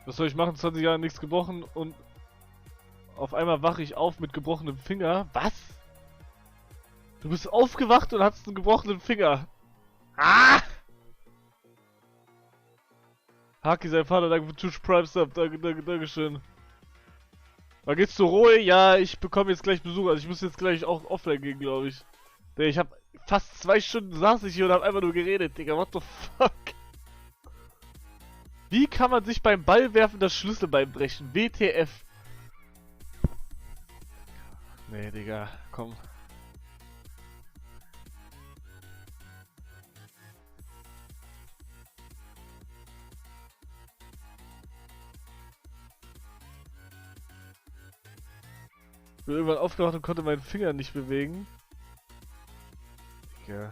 Was soll ich machen? 20 Jahre nichts gebrochen und auf einmal wache ich auf mit gebrochenem Finger. Was? Du bist aufgewacht und hast einen gebrochenen Finger. Ah! Haki, sein Vater, danke für Twitch Prime Sub. Danke schön. Da geht's zur Ruhe? Ja, ich bekomme jetzt gleich Besuch. Also ich muss jetzt gleich auch offline gehen, glaube ich. Ich habe fast 2 Stunden saß ich hier und habe einfach nur geredet, Digga. What the fuck? Wie kann man sich beim Ballwerfen das Schlüsselbein brechen? WTF. Nee, Digga, komm. Ich bin irgendwann aufgewacht und konnte meinen Finger nicht bewegen.